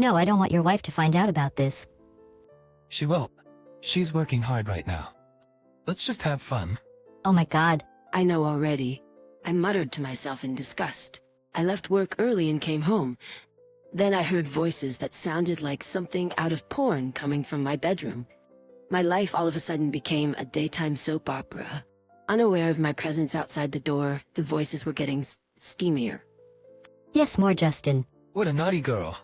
No, I don't want your wife to find out about this. She won't. She's working hard right now. Let's just have fun. Oh my god. I know already. I muttered to myself in disgust. I left work early and came home. Then I heard voices that sounded like something out of porn coming from my bedroom. My life all of a sudden became a daytime soap opera. Unaware of my presence outside the door, the voices were getting steamier. Yes, more Justin. What a naughty girl.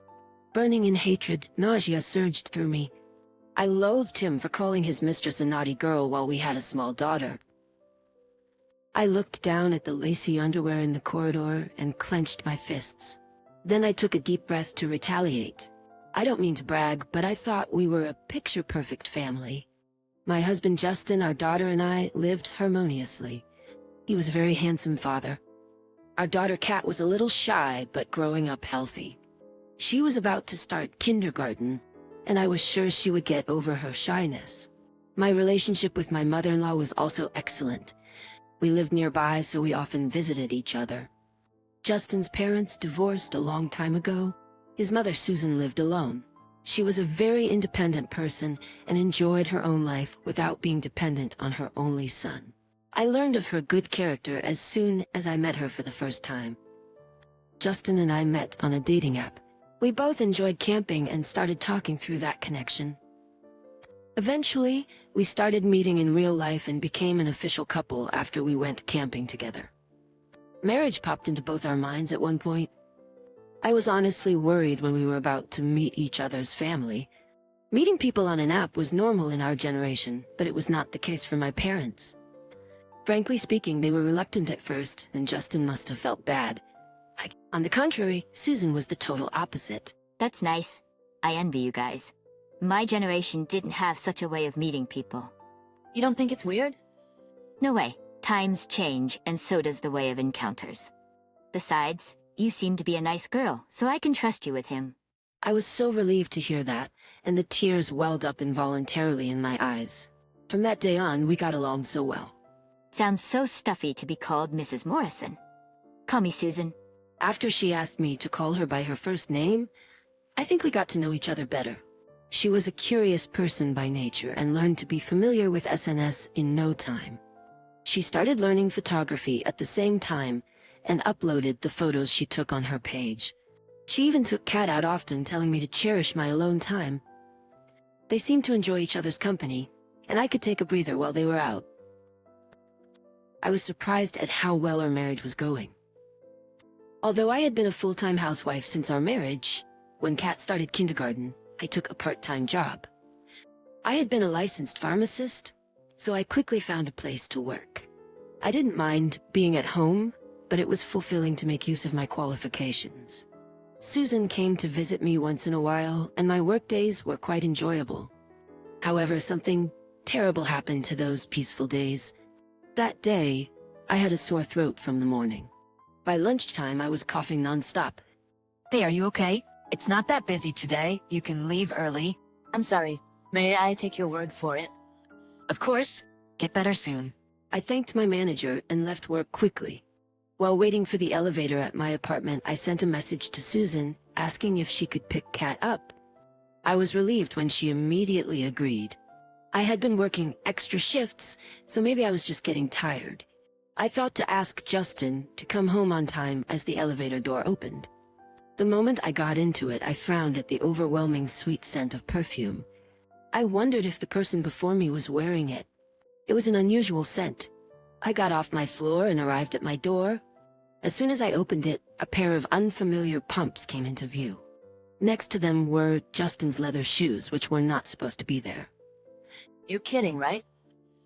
Burning in hatred, nausea surged through me. I loathed him for calling his mistress a naughty girl while we had a small daughter. I looked down at the lacy underwear in the corridor and clenched my fists. Then I took a deep breath to retaliate. I don't mean to brag, but I thought we were a picture-perfect family. My husband Justin, our daughter, and I lived harmoniously. He was a very handsome father. Our daughter Kat was a little shy, but growing up healthy. She was about to start kindergarten, and I was sure she would get over her shyness. My relationship with my mother-in-law was also excellent. We lived nearby, so we often visited each other. Justin's parents divorced a long time ago. His mother, Susan, lived alone. She was a very independent person and enjoyed her own life without being dependent on her only son. I learned of her good character as soon as I met her for the first time. Justin and I met on a dating app. We both enjoyed camping and started talking through that connection. Eventually, we started meeting in real life and became an official couple after we went camping together. Marriage popped into both our minds at one point. I was honestly worried when we were about to meet each other's family. Meeting people on an app was normal in our generation, but it was not the case for my parents. Frankly speaking, they were reluctant at first, and Justin must have felt bad. On the contrary, Susan was the total opposite. That's nice. I envy you guys. My generation didn't have such a way of meeting people. You don't think it's weird? No way. Times change, and so does the way of encounters. Besides, you seem to be a nice girl, so I can trust you with him. I was so relieved to hear that, and the tears welled up involuntarily in my eyes. From that day on, we got along so well. Sounds so stuffy to be called Mrs. Morrison. Call me Susan. After she asked me to call her by her first name, I think we got to know each other better. She was a curious person by nature and learned to be familiar with SNS in no time. She started learning photography at the same time and uploaded the photos she took on her page. She even took Kat out often, telling me to cherish my alone time. They seemed to enjoy each other's company, and I could take a breather while they were out. I was surprised at how well our marriage was going. Although I had been a full-time housewife since our marriage, when Kat started kindergarten, I took a part-time job. I had been a licensed pharmacist, so I quickly found a place to work. I didn't mind being at home, but it was fulfilling to make use of my qualifications. Susan came to visit me once in a while, and my workdays were quite enjoyable. However, something terrible happened to those peaceful days. That day, I had a sore throat from the morning. By lunchtime, I was coughing nonstop. Hey, are you okay? It's not that busy today. You can leave early. I'm sorry. May I take your word for it? Of course. Get better soon. I thanked my manager and left work quickly. While waiting for the elevator at my apartment, I sent a message to Susan asking if she could pick Kat up. I was relieved when she immediately agreed. I had been working extra shifts, so maybe I was just getting tired. I thought to ask Justin to come home on time as the elevator door opened. The moment I got into it, I frowned at the overwhelming sweet scent of perfume. I wondered if the person before me was wearing it. It was an unusual scent. I got off my floor and arrived at my door. As soon as I opened it, a pair of unfamiliar pumps came into view. Next to them were Justin's leather shoes, which were not supposed to be there. You're kidding, right?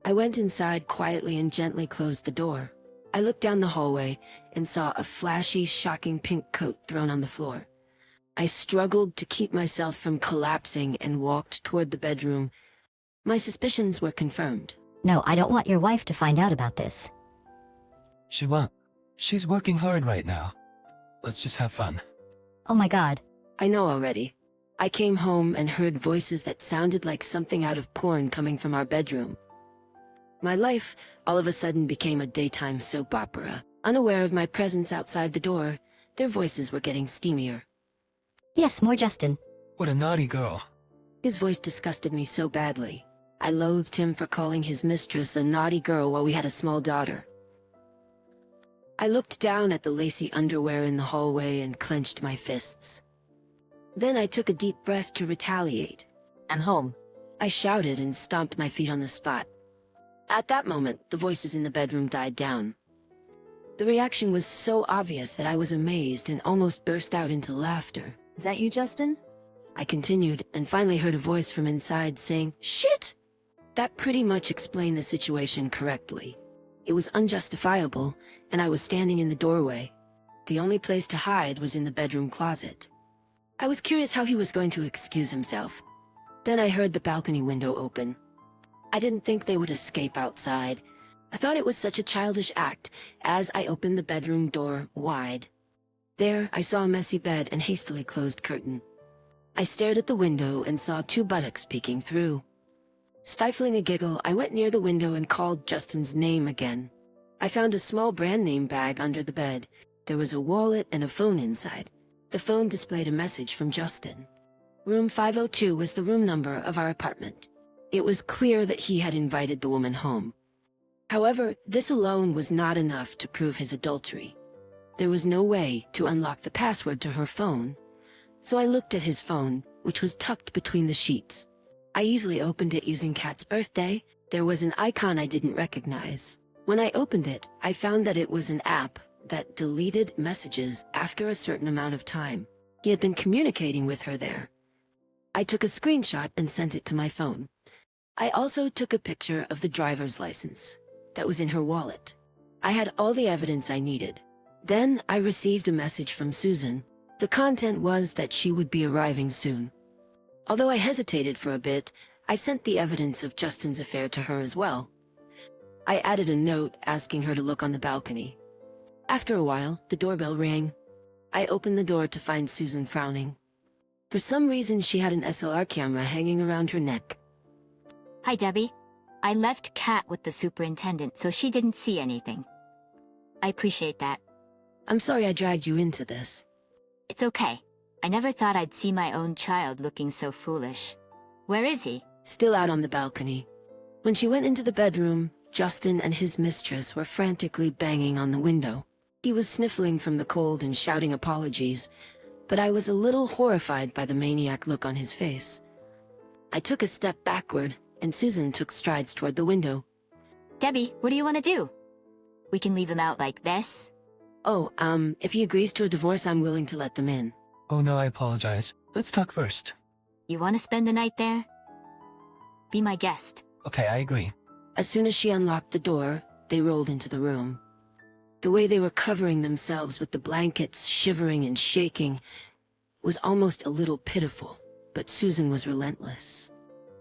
I went inside quietly and gently closed the door. I looked down the hallway and saw a flashy, shocking pink coat thrown on the floor. I struggled to keep myself from collapsing and walked toward the bedroom. My suspicions were confirmed. No, I don't want your wife to find out about this. She won't. She's working hard right now. Let's just have fun. Oh my god. I know already. I came home and heard voices that sounded like something out of porn coming from our bedroom. My life all of a sudden became a daytime soap opera. Unaware of my presence outside the door, their voices were getting steamier. Yes, more Justin. What a naughty girl. His voice disgusted me so badly. I loathed him for calling his mistress a naughty girl while we had a small daughter. I looked down at the lacy underwear in the hallway and clenched my fists. Then I took a deep breath to retaliate. And home. I shouted and stomped my feet on the spot. At that moment, the voices in the bedroom died down. The reaction was so obvious that I was amazed and almost burst out into laughter. Is that you, Justin? I continued and finally heard a voice from inside saying, "Shit!" That pretty much explained the situation correctly. It was unjustifiable, and I was standing in the doorway. The only place to hide was in the bedroom closet. I was curious how he was going to excuse himself. Then I heard the balcony window open. I didn't think they would escape outside. I thought it was such a childish act as I opened the bedroom door wide. There, I saw a messy bed and hastily closed curtain. I stared at the window and saw 2 buttocks peeking through. Stifling a giggle, I went near the window and called Justin's name again. I found a small brand name bag under the bed. There was a wallet and a phone inside. The phone displayed a message from Justin. Room 502 was the room number of our apartment. It was clear that he had invited the woman home. However, this alone was not enough to prove his adultery. There was no way to unlock the password to her phone. So I looked at his phone, which was tucked between the sheets. I easily opened it using Kat's birthday. There was an icon I didn't recognize. When I opened it, I found that it was an app that deleted messages after a certain amount of time. He had been communicating with her there. I took a screenshot and sent it to my phone. I also took a picture of the driver's license that was in her wallet. I had all the evidence I needed. Then I received a message from Susan. The content was that she would be arriving soon. Although I hesitated for a bit, I sent the evidence of Justin's affair to her as well. I added a note asking her to look on the balcony. After a while, the doorbell rang. I opened the door to find Susan frowning. For some reason, she had an SLR camera hanging around her neck. Hi, Debbie. I left Kat with the superintendent, so she didn't see anything. I appreciate that. I'm sorry I dragged you into this. It's okay. I never thought I'd see my own child looking so foolish. Where is he? Still out on the balcony. When she went into the bedroom, Justin and his mistress were frantically banging on the window. He was sniffling from the cold and shouting apologies, but I was a little horrified by the maniac look on his face. I took a step backward, and Susan took strides toward the window. Debbie, what do you want to do? We can leave him out like this? Oh, if he agrees to a divorce, I'm willing to let them in. Oh no, I apologize. Let's talk first. You want to spend the night there? Be my guest. Okay, I agree. As soon as she unlocked the door, they rolled into the room. The way they were covering themselves with the blankets, shivering and shaking, was almost a little pitiful, but Susan was relentless.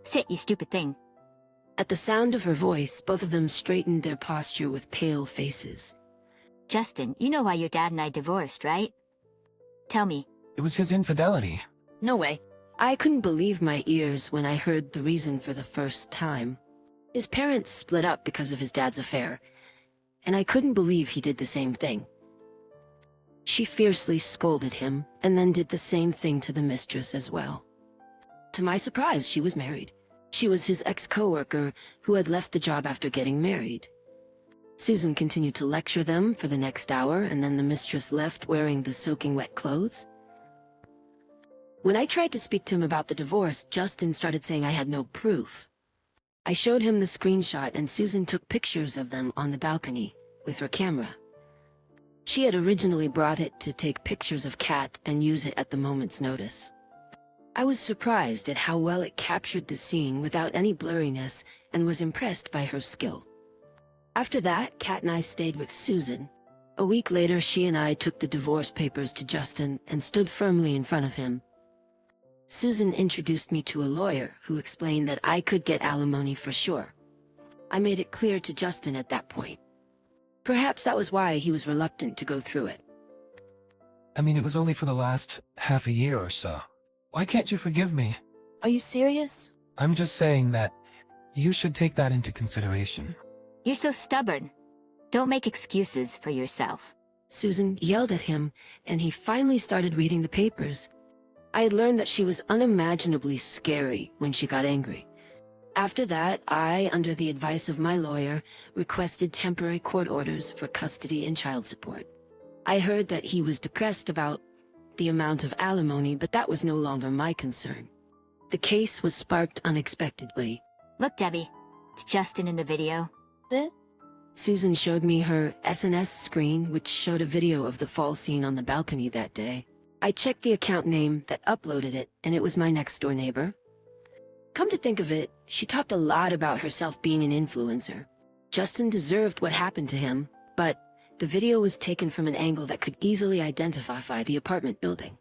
Sit, you stupid thing. At the sound of her voice, both of them straightened their posture with pale faces. Justin, you know why your dad and I divorced, right? Tell me. It was his infidelity. No way. I couldn't believe my ears when I heard the reason for the first time. His parents split up because of his dad's affair, and I couldn't believe he did the same thing. She fiercely scolded him, and then did the same thing to the mistress as well. To my surprise, she was married. She was his ex-coworker who had left the job after getting married. Susan continued to lecture them for the next hour, and then the mistress left wearing the soaking wet clothes. When I tried to speak to him about the divorce, Justin started saying I had no proof. I showed him the screenshot, and Susan took pictures of them on the balcony with her camera. She had originally brought it to take pictures of Kat and use it at the moment's notice. I was surprised at how well it captured the scene without any blurriness and was impressed by her skill. After that, Kat and I stayed with Susan. A week later, she and I took the divorce papers to Justin and stood firmly in front of him. Susan introduced me to a lawyer who explained that I could get alimony for sure. I made it clear to Justin at that point. Perhaps that was why he was reluctant to go through it. I mean, it was only for the last half a year or so. Why can't you forgive me? Are you serious? I'm just saying that you should take that into consideration. You're so stubborn. Don't make excuses for yourself. Susan yelled at him, and he finally started reading the papers. I had learned that she was unimaginably scary when she got angry. After that, I, under the advice of my lawyer, requested temporary court orders for custody and child support. I heard that he was depressed about the amount of alimony, but that was no longer my concern. The case was sparked unexpectedly. Look, Debbie. It's Justin in the video. Susan showed me her SNS screen, which showed a video of the fall scene on the balcony that day. I checked the account name that uploaded it, and it was my next-door neighbor. Come to think of it, she talked a lot about herself being an influencer. Justin deserved what happened to him, but the video was taken from an angle that could easily identify the apartment building.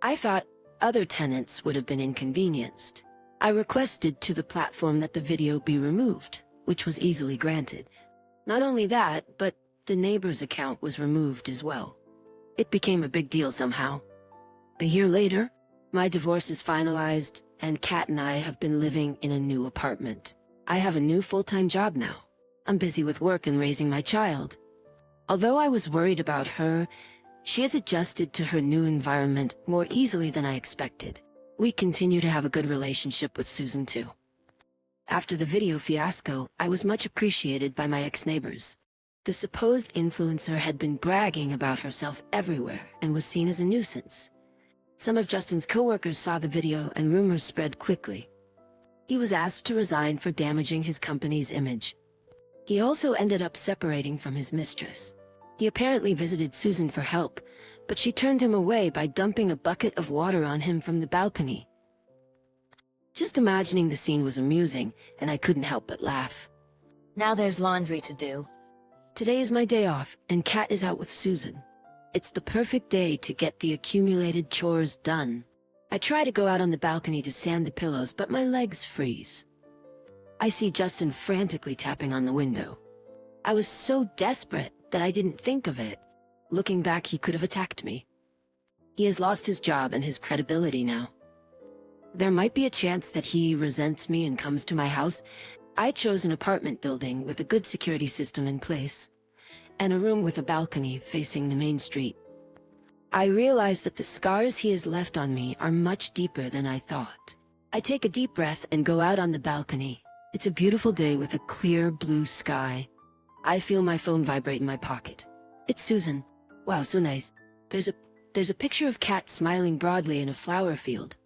I thought other tenants would have been inconvenienced. I requested to the platform that the video be removed, which was easily granted. Not only that, but the neighbor's account was removed as well. It became a big deal somehow. A year later, my divorce is finalized, and Kat and I have been living in a new apartment. I have a new full-time job now. I'm busy with work and raising my child. Although I was worried about her, she has adjusted to her new environment more easily than I expected. We continue to have a good relationship with Susan too. After the video fiasco, I was much appreciated by my ex-neighbors. The supposed influencer had been bragging about herself everywhere and was seen as a nuisance. Some of Justin's coworkers saw the video and rumors spread quickly. He was asked to resign for damaging his company's image. He also ended up separating from his mistress. He apparently visited Susan for help, but she turned him away by dumping a bucket of water on him from the balcony. Just imagining the scene was amusing, and I couldn't help but laugh. Now there's laundry to do. Today is my day off, and Kat is out with Susan. It's the perfect day to get the accumulated chores done. I try to go out on the balcony to sand the pillows, but my legs freeze. I see Justin frantically tapping on the window. I was so desperate that I didn't think of it. Looking back, he could have attacked me. He has lost his job and his credibility now. There might be a chance that he resents me and comes to my house. I chose an apartment building with a good security system in place, and a room with a balcony facing the main street. I realize that the scars he has left on me are much deeper than I thought. I take a deep breath and go out on the balcony. It's a beautiful day with a clear blue sky. I feel my phone vibrate in my pocket. It's Susan. Wow, so nice. There's a picture of Kat smiling broadly in a flower field.